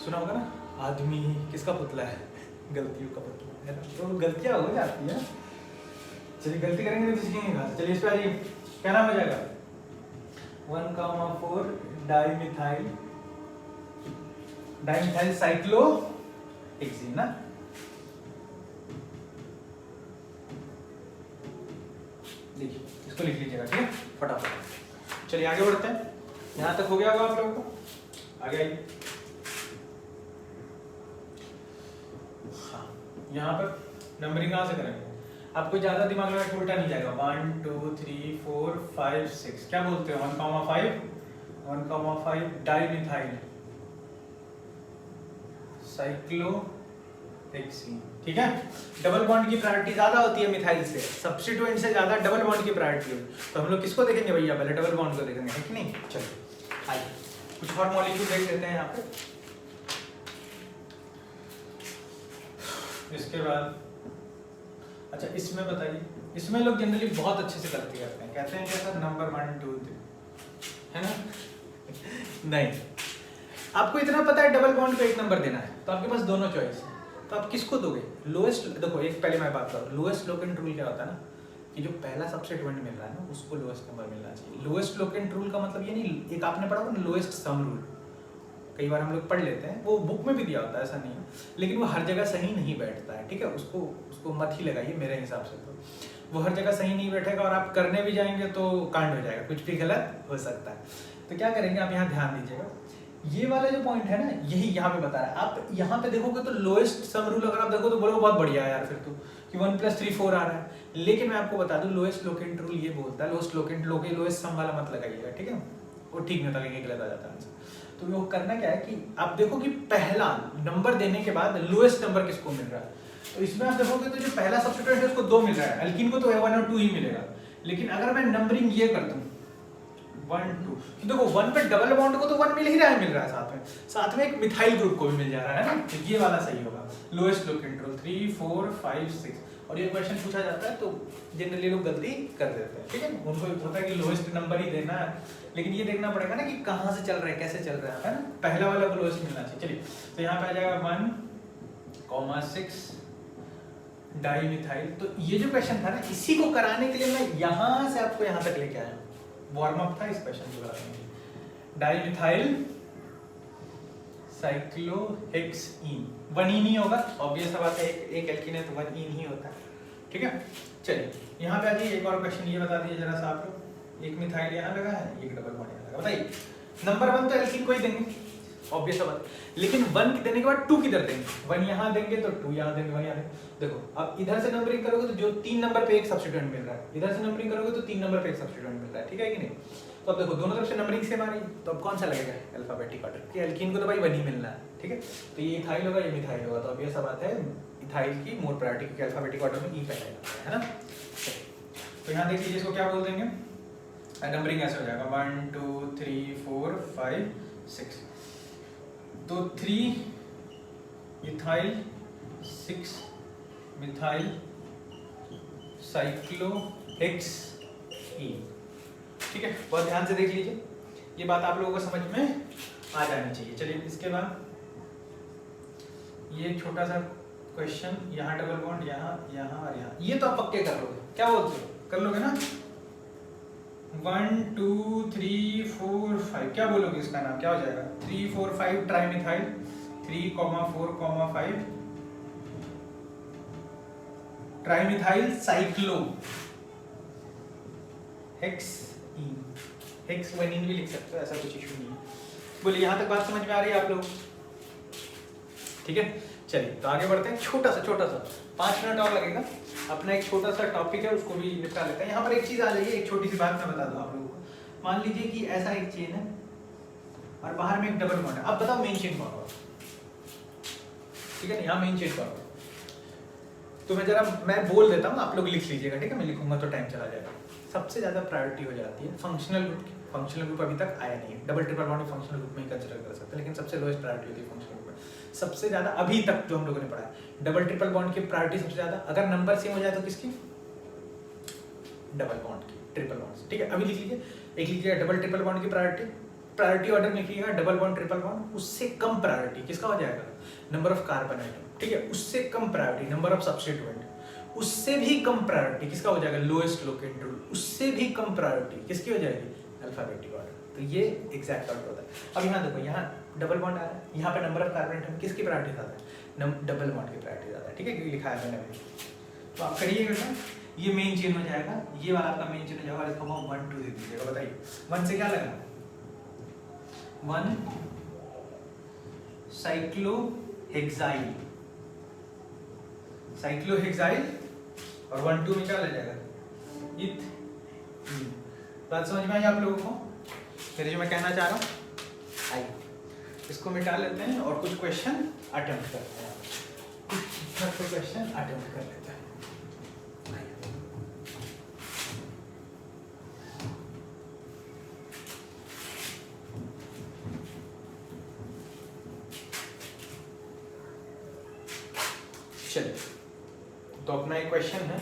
सुना होगा ना, आदमी किसका पुतला है, गलतियों का पुतला है ना, तो गलतियां हो जाती है। चलिए गलती करेंगे तो सीखेंगे कहाँ से। चलिए इस पे आइए, क्या नाम हो जाएगा 1,4 डाइमिथाइल साइक्लोहेक्सीन ना। देखिए इसको लिख लीजिएगा, ठीक है फटाफट। चलिए आगे बढ़ते हैं, यहाँ तक हो गया होगा आप लोगों को, आगे आइए। हाँ यहाँ पर नंबरिंग कहाँ से करेंगे, आपको ज्यादा दिमाग लगा के उल्टा नहीं जाएगा। 1 2 3 4 5 6, क्या बोलते हो 1,5 डाइमिथाइल साइक्लोहेक्सीन, ठीक है। डबल बॉन्ड की प्रायोरिटी ज्यादा होती है मिथाइल से, सब्स्टिट्यूएंट से ज्यादा डबल बॉन्ड की प्रायोरिटी है। तो हम लोग किसको देखेंगे भैया, पहले डबल बॉन्ड को देखेंगे, है कि नहीं। चलिए आइए कुछ और मॉलिक्यूल देख लेते हैं यहाँ पे। इसके बाद अच्छा इसमें बताइए, इसमें लोग जनरली बहुत अच्छे से गलती करते हैं, कहते हैं क्या सर नंबर 1 2 3 है ना नहीं, आपको इतना पता है डबल बॉन्ड को 1 नंबर देना है, तो आपके पास दोनों चॉइस है, तो आप किसको दोगे? लोएस्ट, देखो एक पहले मैं बात करूँ, लोएस्ट लोकेंट रूल क्या होता है ना, कि जो पहला सब्स्टिट्यूएंट मिल रहा है ना उसको लोएस्ट नंबर मिलना चाहिए। लोएस्ट लोकेंट रूल का मतलब ये नहीं, एक आपने पढ़ा होगा ना लोएस्ट सम रूल, कई बार हम लोग पढ़ लेते हैं, वो बुक में भी दिया होता है, ऐसा नहीं है, लेकिन वो हर जगह सही नहीं बैठता है, ठीक है, उसको मत ही लगाइए मेरे हिसाब से, तो वो हर जगह सही नहीं बैठेगा और आप करने भी जाएंगे तो कांड हो जाएगा, कुछ भी गलत हो सकता है। तो क्या करेंगे आप यहाँ ध्यान दीजिएगा, ये वाला जो पॉइंट है ना यही यहाँ पे बता रहा है, आप यहाँ पे देखोगे तो लोएस्ट सम रूल अगर आप देखो तो बोलोगे बहुत बढ़िया है यार फिर तो, कि 1 + 3 4 आ रहा है, लेकिन मैं आपको बता दूं लोएस्ट लोकेंट रूल ये बोलता है, लोएस्ट लोकेंट लोएस्ट सम वाला मत लगाइएगा, ठीक है, वो ठीक नहीं होता, कहीं गलत आ जाता है आंसर। तो वो करना क्या है कि आप देखो कि पहला नंबर देने के बाद लोएस्ट नंबर किसको मिल रहा है, तो इसमें आप देखोगे तो जो पहला सब्स्टिट्यूएंट है उसको 2 मिल रहा है, एल्कीन को तो 1 और 2 ही मिलेगा, लेकिन अगर मैं नंबरिंग ये कर दूं 1 2, तो देखो 1 पे डबल बॉन्ड को तो 1 मिल रहा है साथ में एक मिथाइल ग्रुप को भी मिल जा रहा है ना, तो ये वाला सही होगा लोएस्ट लोकेंट रूल 3 4 5 6। और ये क्वेश्चन पूछा जाता है तो जनरली लोग गलती कर देते हैं, ठीक है, उनको होता है कि लोएस्ट नंबर ही देना है, लेकिन ये देखना पड़ेगा ना कि कहाँ से चल रहा है, कैसे चल रहा है ना, पहला वाला को लोएस्ट मिलना चाहिए। चलिए तो यहाँ पे आ जाएगा 1,6 डाइमिथाइल। तो ये जो क्वेश्चन था ना इसी को कराने के लिए मैं यहाँ से आपको यहाँ तक लेके आया, वार्म अप था इस क्वेश्चन को कराने के लिए। डाइमिथाइल साइक्लोहेक्सीन, 1 इन ही होगा, ऑब्वियस बात है, एक एल्कीन है तो 1 इन ही होता है, ठीक है। चलिए यहाँ पे आ जाइए, एक और क्वेश्चन ये बता दीजिए जरा सा आप लोग, एक मिथाइल यहाँ लगा है, एक डबल बॉन्ड यहाँ लगा, बताइए नंबर 1 तो एल्कीन को ही देंगे, ऑब्वियस बात, लेकिन 1 देने के बाद 2 किधर देंगे? 1 यहाँ देंगे तो 2 यहाँ देंगे, 1 यहाँ देंगे। देखो अब इधर से नंबरिंग करोगे तो जो 3 नंबर पे एक सब्स्टिट्यूएंट मिल रहा है, इधर से नंबरिंग करोगे तो 3 नंबर पे एक सब्स्टिट्यूएंट मिल रहा है, ठीक है कि नहीं। तो अब देखो दोनों तरफ से नंबरिंग सेम आ रही है, तो अब कौन सा लगेगा? अल्फाबेटिक ऑर्डर, कि एल्कीन को तो भाई 1 ही मिलना है, ठीक है, तो ये इथाइल होगा, ये मिथाइल होगा, तो अब ये सब बात है इथाइल की मोर प्रायोरिटी, क्योंकि अल्फाबेटिक ऑर्डर में ई पहले आता है ना। तो यहाँ देख लीजिए इसको क्या बोल देंगे, नंबरिंग ऐसे हो जाएगा 1 2 3 4 5 6, तो 3 इथाइल 6 मिथाइल साइक्लोहेक्सीन, ठीक है, बहुत ध्यान से देख लीजिए, ये बात आप लोगों को समझ में आ जानी चाहिए। चलिए इसके बाद ये छोटा सा क्वेश्चन, यहाँ डबल बॉन्ड, यहाँ यहाँ और यहाँ, ये तो आप पक्के कर लोगे, क्या बोलते हो, कर लोगे ना? 1 2 3 4 5, क्या बोलोगे इसका नाम, क्या हो जाएगा? 3 4 5 trimethyl, 3, 4, 5 trimethyl cyclo hexene, hex 1 इन भी लिख सकते हो, ऐसा कुछ इशू नहीं है। बोलिए यहाँ तक बात समझ में आ रही है आप लोग? ठीक है, चलिए तो आगे बढ़ते हैं, छोटा सा 5 मिनट और लगेगा, अपना एक छोटा सा टॉपिक है उसको भी निपटा लेते हैं। यहाँ पर एक चीज आ जाइए, एक छोटी सी बात मैं बता दूं आप लोगों को, मान लीजिए कि ऐसा एक चेन है और बाहर में एक डबल बॉन्ड है, अब बताओ मेन चेन कौन होगा, ठीक है ना, यहाँ मेन चेन कौन होगा, तो मैं बोल देता हूँ, आप लोग लिख लीजिएगा, ठीक है, मैं लिखूंगा तो टाइम चला जाएगा। सबसे ज्यादा प्रायोरिटी हो जाती है फंक्शनल ग्रुप की, फंक्शनल ग्रुप अभी तक आया नहीं है, double triple bond functional group में ही कंसीडर कर सकते हैं, लेकिन सबसे लोएस्ट प्रायोरिटी होती है फंक्शनल ग्रुप में। सबसे ज्यादा अभी तक जो हम लोगों ने पढ़ा है, डबल ट्रिपल बॉन्ड की प्रायोरिटी सबसे ज्यादा, अगर नंबर सेम हो जाए तो किसकी? डबल बॉन्ड की, ट्रिपल बॉन्ड, ठीक है। अभी लिख लीजिए, एक लिखिएगा डबल ट्रिपल बॉन्ड की प्रायोरिटी ऑर्डर में लिखिएगा, डबल बॉन्ड ट्रिपल बॉन्ड, उससे कम प्रायोरिटी किसका हो जाएगा? नंबर ऑफ कार्बन आइटम, ठीक है, उससे कम प्रायोरिटी नंबर ऑफ सब्स्टिट्यूएंट, उससे भी कम प्रायोरिटी किसका हो जाएगा? लोएस्ट लोकेंट रूल, उससे भी कम प्रायोरिटी किसकी हो जाएगी? Alphabetic order. तो ये एग्जैक्ट ऑर्डर होता है। अब यहाँ देखो, यहाँ डबल बॉन्ड आ रहा है, यहाँ पे नंबर ऑफ कार्बन आइटम किसकी प्रायोरिटी ज्यादा है? डबल बॉन्ड की प्रायोरिटी ज्यादा है, ठीक है, क्योंकि लिखा है मैंने अभी। तो आप करिएगा ना, ये मेन चेन हो जाएगा, ये वाला आपका मेन चेन हो जाएगा, इसको हम 1 2 दे दीजिएगा। बताइए 1 से क्या लगा? 1 साइक्लोहेक्साइल और 1 2 में क्या ले जाएगा? इथ। बात समझ में आई आप लोगों को? फिर जो मैं कहना चाह रहा हूँ, आइए इसको मिटा लेते हैं और कुछ क्वेश्चन अटेम्प्ट करते हैं, कुछ क्वेश्चन अटेम्प्ट कर लेते हैं। चलिए, तो अपना एक क्वेश्चन है,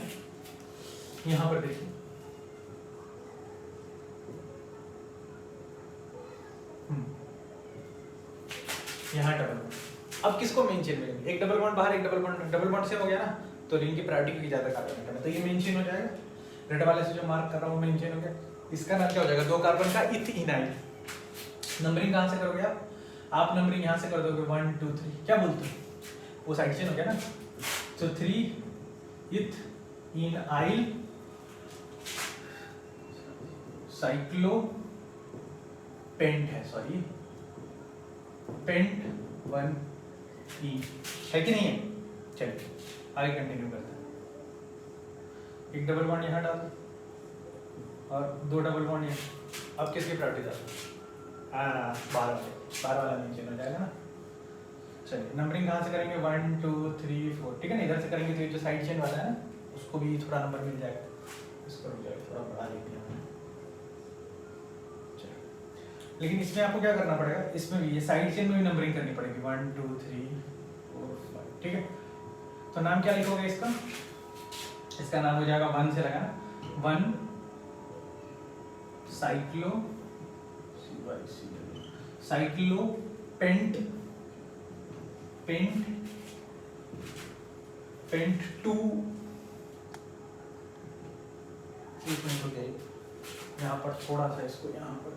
यहाँ पर देखिए, यहाँ डबल बॉन्ड। अब किसको मेन चेन मिलेंगे? एक डबल बॉन्ड बाहर, एक डबल बॉन्ड से हो गया ना, तो रिंग की प्रायोरिटी की ज्यादा कार्बन एटम है, तो ये मेन चेन हो जाएगा। रेड वाले से जो मार्क कर रहा हूँ मेन चेन हो गया। इसका नाम क्या हो जाएगा? 2 कार्बन का इथेनाइल। नंबरिंग कहाँ से करोगे आप नंबरिंग यहाँ से कर दोगे 1 2 3, क्या बोलते हो, वो साइड चेन हो गया ना, तो 3 इथेनाइल साइक्लो पेंट है, सॉरी पेंट 1E है कि नहीं है? चलिए आगे कंटिन्यू करते हैं। एक डबल बॉन्ड यहाँ डाल और 2 डबल बॉन्ड यहाँ। अब किसकी प्रायोरिटी डाल? 12 वाला नीचे हो जाएगा ना। चलिए नंबरिंग कहाँ से करेंगे? 1 2 3 4, ठीक है ना। इधर से करेंगे तो ये जो साइड चेन वाला है ना, उसको भी थोड़ा नंबर मिल जाएगा, इसको रुक जाएगा, थोड़ा बढ़ा लेते हैं। लेकिन इसमें आपको क्या करना पड़ेगा, इसमें भी ये साइड चेन में भी नंबरिंग करनी पड़ेगी 1 2 3 4 5, ठीक है। तो नाम क्या लिखोगे इसका? इसका नाम हो जाएगा 1 से लगाना, 1 cyclo cyclo pent pent pent 2। एक मिनट हो गया, यहाँ पर थोड़ा सा इसको यहाँ पर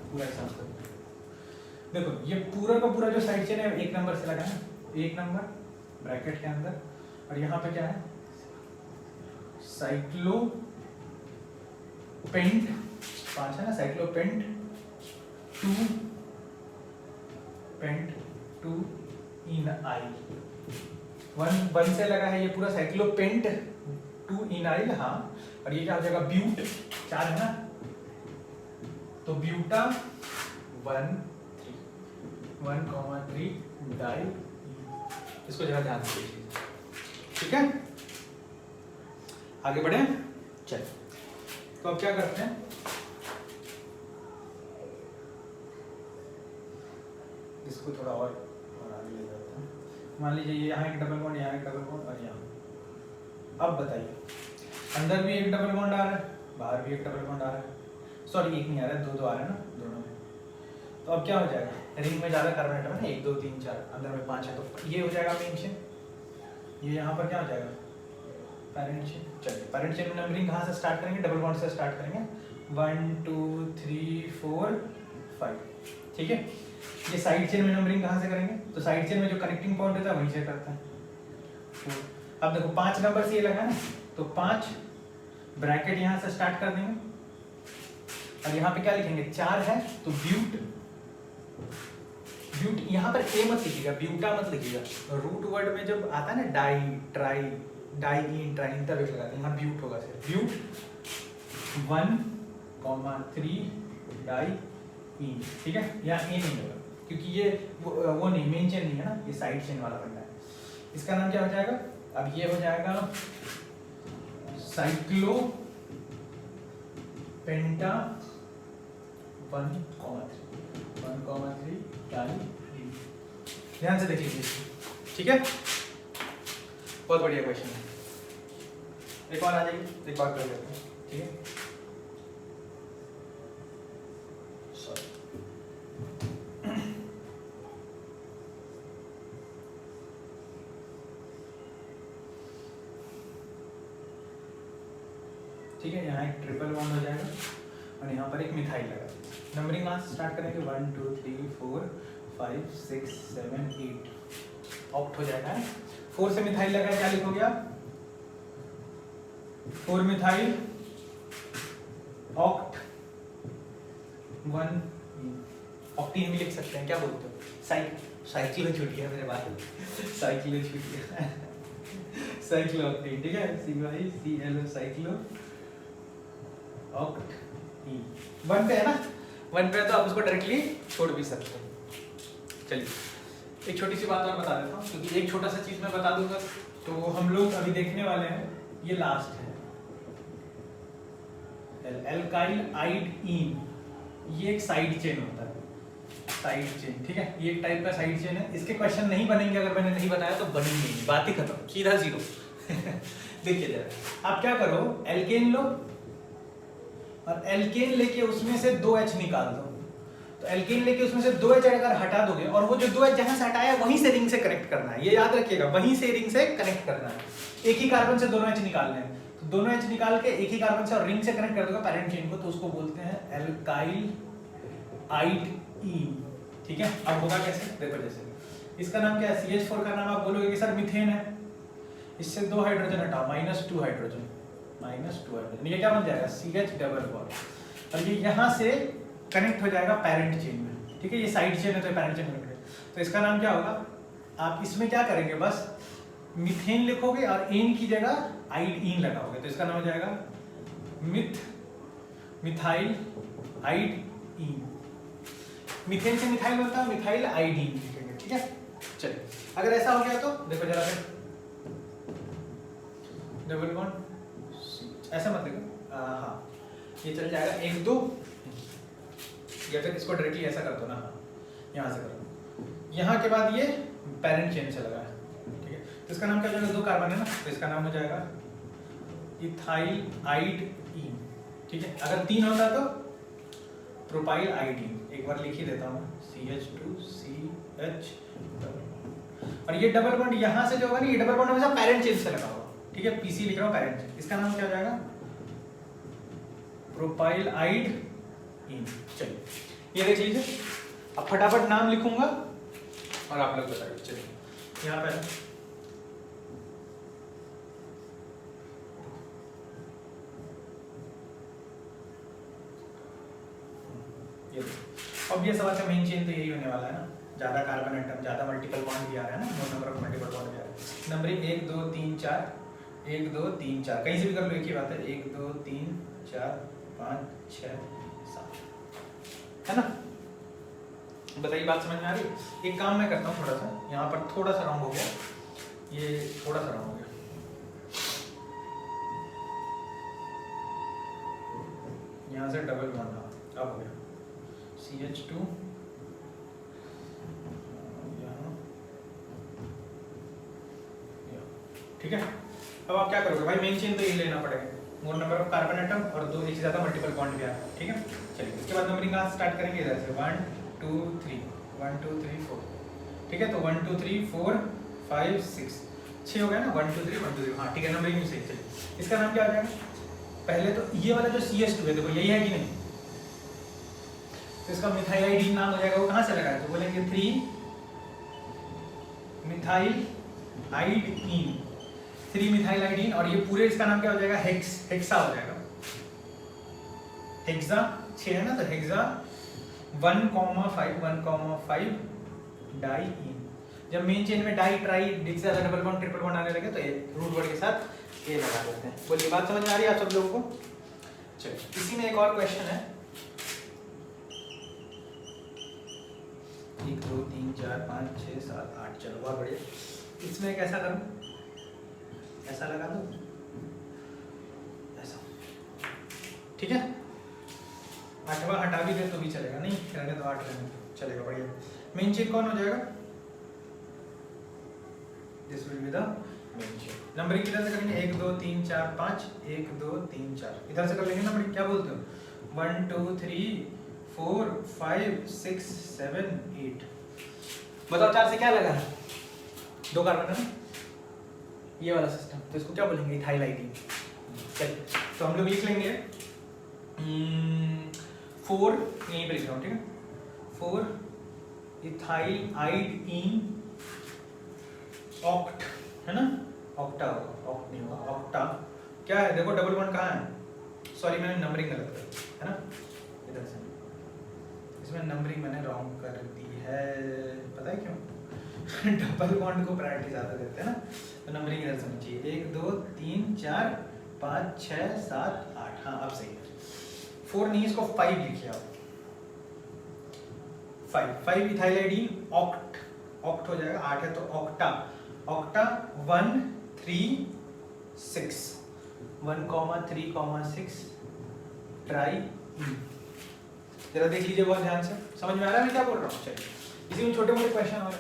पूरा एहसास करो। देखो ये पूरा का पूरा जो साइड चेन है 1 नंबर से लगाना, 1 नंबर ब्रैकेट के अंदर, और यहाँ पे क्या है? साइक्लो पेंट 5 है ना, साइक्लो पेंट 2 पेंट 2 इनाइल। 1 से लगा है ये पूरा साइक्लो पेंट 2 इनाइल, हाँ। और ये क्या हो जाएगा? ब्यूट 4 है ना, तो ब्यूटा 1 3 डाई। इसको जरा ध्यान से देखिए, ठीक है। आगे बढ़े, चल। तो अब क्या करते हैं, इसको थोड़ा और आगे ले जाते हैं। मान लीजिए यहाँ एक डबल बॉन्ड, यहाँ एक डबल बॉन्ड और यहाँ। अब बताइए, अंदर भी एक डबल बॉन्ड आ रहा है, बाहर भी एक डबल बॉन्ड आ रहा है, सॉरी एक नहीं आ रहा है, 2 आ रहा है ना दोनों में। तो अब क्या हो जाएगा? रिंग में ज्यादा कार्बन एटम है ना, 1 2 3 4, अंदर में 5 है, तो ये हो जाएगा मेन चेन। ये यहाँ पर क्या हो जाएगा? Parent chain. चलिए पैरेंट चेन में नंबरिंग कहाँ से स्टार्ट करेंगे? डबल बॉन्ड से स्टार्ट करेंगे, 1 2 3 4 5, ठीक है। ये साइड चेन में नंबरिंग कहाँ से करेंगे? तो साइड चेन में जो कनेक्टिंग पॉइंट होता है वहीं से करते हैं। अब देखो 5 नंबर से ये लगा ना, तो 5 ब्रैकेट यहाँ से स्टार्ट कर देंगे, और यहाँ पे क्या लिखेंगे? 4 है तो ब्यूट। ब्यूट यहाँ पर ए मत लिखिएगा, ब्यूटा मत लिखिएगा। रूट वर्ड में जब आता है ना डाई ट्राई डाई ट्राई तब लगाते हैं, यहाँ ब्यूट होगा सिर्फ। ब्यूट 1 3 डाई ई, ठीक है। यहाँ ए नहीं होगा क्योंकि ये वो नहीं, मेन चेन नहीं है ना, ये साइड चेन वाला बनना है। इसका नाम क्या हो जाएगा? अब ये हो जाएगा साइक्लो पेंटा 1 3 डाई। ध्यान से देख लीजिए, ठीक है। बहुत बढ़िया क्वेश्चन है। एक और आ जाइए, एक बार कर लेते हैं, ठीक है। ठीक है, यहाँ एक ट्रिपल बॉन्ड हो जाएगा और यहाँ पर एक मिथाइल लगा। नंबरिंग कहाँ से स्टार्ट करेंगे? 1 2 3 4 5 6 7 8, ऑक्ट हो जाएगा। 4 से मिथाइल लगा है, क्या लिखोगे आप? 4 मिथाइल ऑक्ट 1, ऑक्टीन भी लिख सकते हैं, क्या बोलते हो? साइक्लो छूट गया मेरे बात, साइक्लो छूट गया, साइक्लो ऑक्टीन, ठीक है। CYCLO साइक्लो ऑक्ट ई। 1 पे है ना, 1 पे है तो आप उसको डायरेक्टली छोड़ भी सकते हो। चलिए एक छोटी सी बात और बता देता हूँ, क्योंकि एक छोटा सा चीज मैं बता दूंगा तो हम लोग अभी देखने वाले हैं। ये लास्ट है एल्काइल आइड ईन, ये एक साइड चेन होता है। साइड चेन, ठीक है, ये एक टाइप का साइड चेन है। इसके क्वेश्चन नहीं बनेंगे अगर मैंने नहीं बताया तो बनेंगे नहीं, बात ही खत्म, सीधा जीरो। देखिए जरा, आप क्या करो, एल्केन लो और एल्केन लेके उसमें से 2H निकाल दो। तो एल्केन लेके उसमें से 2H अगर हटा दोगे और वो जो 2H जहां से हटाया वहीं से रिंग से कनेक्ट करना है, ये याद रखिएगा, वहीं से रिंग से कनेक्ट करना है। एक ही कार्बन से दोनों H निकालने हैं, तो दोनों H निकाल के एक ही कार्बन से और रिंग से कनेक्ट कर दोगे पैरेंट चेन को, तो उसको बोलते हैं एल्काइल आइडईन, ठीक है। अब होगा कैसे, देखो, जैसे इसका नाम क्या है, CH4 का नाम आप बोलोगे कि सर मीथेन है, इससे 2 हाइड्रोजन हटाओ, -2 हाइड्रोजन, -2 हाइड्रोजन, ये क्या बन जाएगा, CH डबल बॉन्ड, और ये यहाँ से कनेक्ट हो जाएगा पैरेंट चेन में, ठीक है। ये साइड चेन है तो पैरेंट चेन कनेक्ट है, तो इसका नाम क्या होगा, आप इसमें क्या करेंगे, बस मीथेन लिखोगे और एन की जगह आइडईन लगाओगे, तो इसका नाम हो जाएगा मिथाइल आइडईन। मीथेन से मिथाइल बनता है, मिथाइल आइडीन लिखेंगे, ठीक है। चलिए, अगर ऐसा हो गया तो देखो जरा फिर, डबल बॉन्ड ऐसा मत लिखो, हाँ ये चल जाएगा 1 2, या फिर इसको डायरेक्टली ऐसा कर दो ना, हाँ यहाँ से करो, यहाँ के बाद ये पैरेंट चेन से लगा है, ठीक है। तो इसका नाम क्या हो जाएगा, 2 कार्बन है ना, तो इसका नाम हो जाएगा इथाइल आइडईन, ठीक है। अगर 3 होता तो प्रोपाइल आइडीन, एक बार लिख ही देता हूँ, CH2CH, और ये डबल बॉन्ड यहाँ से जो होगा ना, ये डबल बॉन्ड हमेशा पैरेंट चेन से लगा होगा, ठीक है, PC लिख रहा हूँ पैरेंट चेन, इसका नाम क्या हो जाएगा, प्रोपाइल आइडईन। चलिए ये देख लीजिए, अब फटाफट नाम लिखूंगा और आप लोग बताइए। चलिए यहाँ पे अब ये सवाल का मेन चेन तो यही होने वाला है ना, ज्यादा कार्बन एटम, ज्यादा मल्टीपल बॉन्ड भी आ रहा है ना, मोर नंबर ऑफ मल्टीपल बॉन्ड भी आ रहा है। नंबरिंग 1 2 3 4, 1 2 3 4, कहीं से भी कर लो, एक ही बात है, 1 2 3 4 5 6 7, है ना। बताइए बात समझ में आ रही है। एक काम मैं करता हूँ, थोड़ा सा यहाँ पर थोड़ा सा रॉन्ग हो गया, ये थोड़ा सा रॉन्ग हो गया, यहाँ से डबल बॉन्ड, अब हो गया CH2 यहाँ, ठीक है। अब आप क्या करोगे भाई, मेन चेन तो यही लेना पड़ेगा, मोर नंबर ऑफ कार्बन एटम और 2 एक से ज्यादा मल्टीपल बॉन्ड भी आ रहा है, ठीक है। चलिए इसके बाद नंबरिंग कहाँ स्टार्ट करेंगे, इधर से 1 2 3 1 2 3 4, ठीक है। तो 1 2 3 4 5 6 6 हो गया ना, 1 2 3 1 2 3, हाँ ठीक है, नंबरिंग भी सही। चलिए इसका नाम क्या हो जाएगा, पहले तो ये वाला जो CH2 है, देखो यही है कि नहीं, तो इसका मिथाइल आइडीन नाम हो जाएगा, वो कहाँ से लगा है, तो बोलेंगे 3 मिथाइल आइडीन, 3 मिथाइल आइडीन, और ये पूरे इसका नाम क्या हो जाएगा, हेक्सा हो जाएगा, हेक्सा 6 है ना, तो हेक्सा 1,5 डाइईन। जब मेन चेन में डाई ट्राई डिक से डबल बॉन्ड ट्रिपल बॉन्ड आने लगे तो रूट वर्ड के साथ ये लगा देते हैं। बोलिए बात समझ में आ रही है आप सब लोगों को। चलिए इसी में एक और क्वेश्चन है, 1 2 3 4 5 6 7 8, चलो बहुत बढ़िया। इसमें एक ऐसा करूं, ऐसा लगा दो, ऐसा, ठीक है। 8वां हटा भी दे तो भी चलेगा, नहीं रहने तो 8 रहने तो चलेगा, बढ़िया। मेन चेन कौन हो जाएगा, this will be the main chain. Numbering किधर से करेंगे, 1 2 3 4 5, 1 2 3 4, इधर से कर लेंगे नंबरिंग, क्या बोलते हो, 1 2 3 4 5 6 7 8। बताओ 4 से क्या लगा, 2 कार्बन है ना, ये वाला सिस्टम, तो इसको क्या बोलेंगे, इथाइल आइडीन। चलिए तो हम लोग लिख लेंगे 4, यहीं पे लिख रहा हूँ, ठीक है, 4 इथाइल आइडीन ऑक्ट, है ना, ऑक्टा होगा, ऑक्ट नहीं होगा, ऑक्टा क्या है, देखो डबल बॉन्ड कहाँ है, सॉरी मैंने नंबरिंग गलत कर, है ना, इधर से इसमें नंबरिंग मैंने रॉन्ग कर दी है, पता है क्यों, डबल बॉन्ड को प्रायोरिटी ज्यादा देते हैं ना, तो नंबरिंग इधर से होनी चाहिए, 1 2 3 4 5 6 7 8, हाँ अब सही है। 4 नहीं, इसको 5 लिखिए आप, 5 इथाइल आइडीन ऑक्ट, ऑक्ट हो जाएगा, 8 है तो ऑक्टा, ऑक्टा 1 3 6, 1 3 6 ट्राई ई, जरा देख लीजिए बहुत ध्यान से, समझ में आ रहा है मैं क्या बोल रहा हूँ। चलिए इसी में छोटे मोटे क्वेश्चन और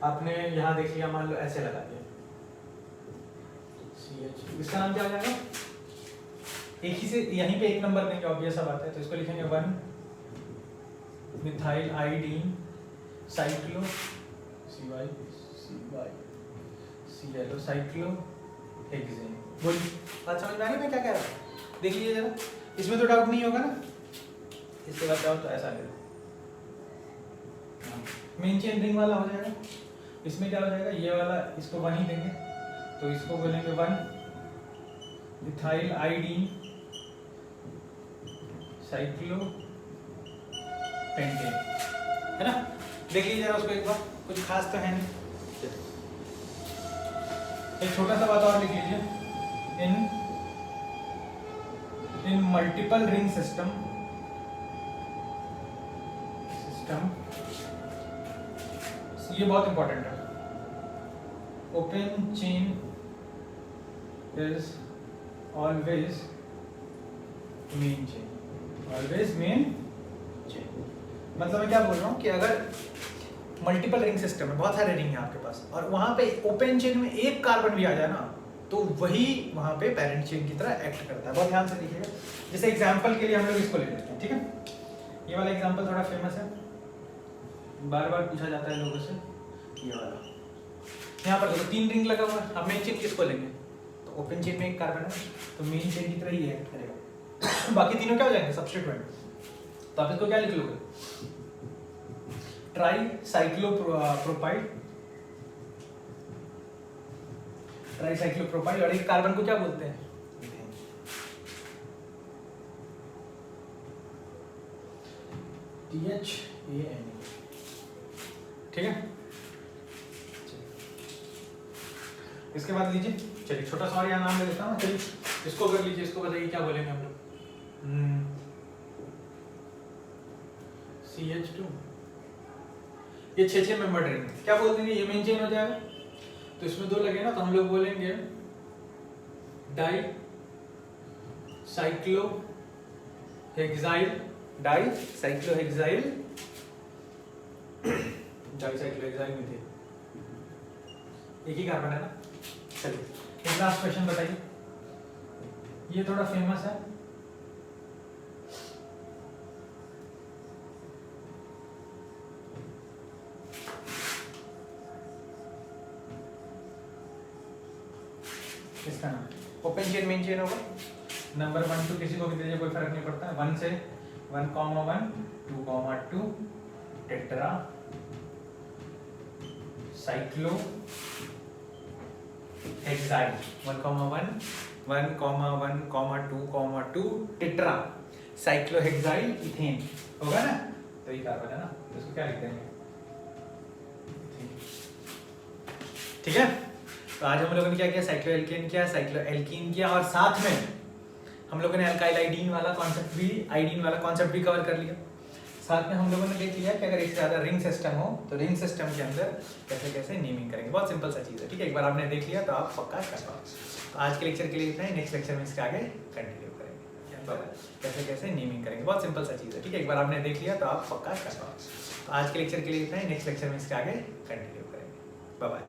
आपने यहाँ देख लिया, मान लो ऐसे लगा दिया CH, इसका नाम क्या हो जाएगा? एक ही से यहीं पे एक नंबर देंगे, ऑब्वियस सा बात है, तो इसको लिखेंगे 1 methyl आइडीन cyclo CyCl cyclo hexane. बोलिए बात समझ में आ रही है मैं क्या कह रहा हूँ? देख लीजिए जरा, इसमें तो डाउट नहीं होगा ना। इसके बाद जाओ तो ऐसा है, मेन चेन रिंग वाला हो जाएगा। इसमें क्या हो जाएगा, ये वाला इसको 1 ही देंगे, तो इसको बोलेंगे 1 मिथाइल आइडीन साइक्लो पेंटेन, है ना। देख लीजिए जरा उसको एक बार, कुछ खास तो है नहीं। एक छोटा सा बात और लिख लीजिए, इन मल्टीपल रिंग सिस्टम ये बहुत इंपॉर्टेंट है। Open chain is always main chain, always main chain. मतलब मैं क्या बोल रहा हूँ कि अगर मल्टीपल रिंग सिस्टम है, बहुत सारे रिंग है आपके पास, और वहां पे ओपन चेन में एक कार्बन भी आ जाए ना, तो वही वहां पे पेरेंट चेन की तरह एक्ट करता है। बहुत ध्यान से देखिएगा। जैसे एग्जांपल के लिए हम लोग इसको ले लेते हैं, ठीक है। ये वाला एग्जांपल थोड़ा फेमस है, बार बार पूछा जाता है लोगों से। ये वाला यहाँ पर देखो 3 रिंग लगा हुआ है, हम मेन चेन किसको लेंगे? तो ओपन चेन में एक कार्बन है, तो मेन चेन की तरह ही एक्ट करेगा। बाकी तीनों क्या हो जाएंगे? सब्स्टिट्यूएंट। तो आप इसको क्या लिख लोगे? ट्राई साइक्लोप्रोपाइल, और एक कार्बन को क्या बोलते हैं? THANE, ठीक है। इसके बाद लीजिए, चलिए छोटा सा और यहाँ नाम ले लेता हूँ। चलिए इसको कर लीजिए, इसको बताइए क्या बोलेंगे हम लोग? CH2। ये 6 मेंबर रिंग, क्या बोल देंगे? ये मेन चेन हो जाएगा। तो इसमें 2 लगे ना, तो हम लोग बोलेंगे di cyclohexyl, di cyclohexyl methane. एक ही कार्बन है ना। चलिए एक लास्ट क्वेश्चन बताइए, ये थोड़ा फेमस है। इसका नाम ओपन चेन मेन चेन होगा। नंबर 1 2 किसी को भी दीजिए, कोई फर्क नहीं पड़ता। 1 से 1,1 2,2 tetra cyclo hexyl, 1,1 1,1,2,2 tetra cyclo hexyl ethane होगा ना। तो ये कार्बन है ना, तो इसको क्या लिख देंगे? ठीक है। तो आज हम लोगों ने क्या किया? साइक्लो एल्केन किया, साइक्लो एल्कीन किया, और साथ में हम लोगों ने अल्काइल आइडीन वाला कॉन्सेप्ट भी कवर कर लिया। साथ में हम लोगों ने देख लिया कि अगर एक से ज़्यादा रिंग सिस्टम हो तो रिंग सिस्टम के अंदर कैसे कैसे नेमिंग करेंगे। बहुत सिंपल सा चीज़ है, ठीक है। एक बार आपने देख लिया तो आप पक्का कर पाओ। तो आज के लेक्चर के लिए इतना ही, नेक्स्ट लेक्चर में इसके आगे कंटिन्यू करेंगे, कैसे कैसे नेमिंग करेंगे। बहुत सिंपल सा चीज़ है, ठीक है। एक बार आपने देख लिया तो आप पक्का कर पाओ। तो आज के लेक्चर के लिए इतना ही, नेक्स्ट लेक्चर में इसके आगे कंटिन्यू करेंगे। Bye bye.